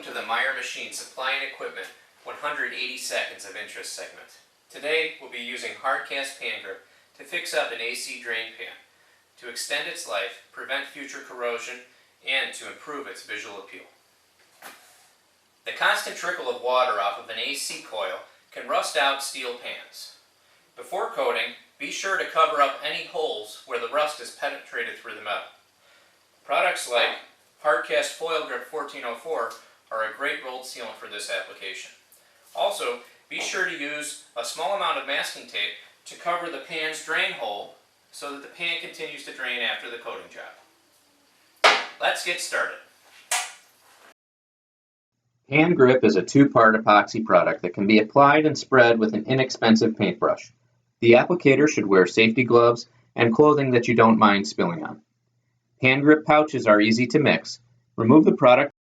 to the Meyer Machine Supply and Equipment 180 Seconds of Interest segment. Today we'll be using hard-cast Pangrip to fix up an AC drain pan, to extend its life, prevent future corrosion, and to improve its visual appeal. The constant trickle of water off of an AC coil can rust out steel pans. Before coating, be sure to cover up any holes where the rust has penetrated through the metal. Products like hard-cast foil grip 1404 are a great rolled sealant for this application. Also, be sure to use a small amount of masking tape to cover the pan's drain hole so that the pan continues to drain after the coating job. Let's get started. Pangrip is a two-part epoxy product that can be applied and spread with an inexpensive paintbrush. The applicator should wear safety gloves and clothing that you don't mind spilling on. Pangrip pouches are easy to mix. Remove the product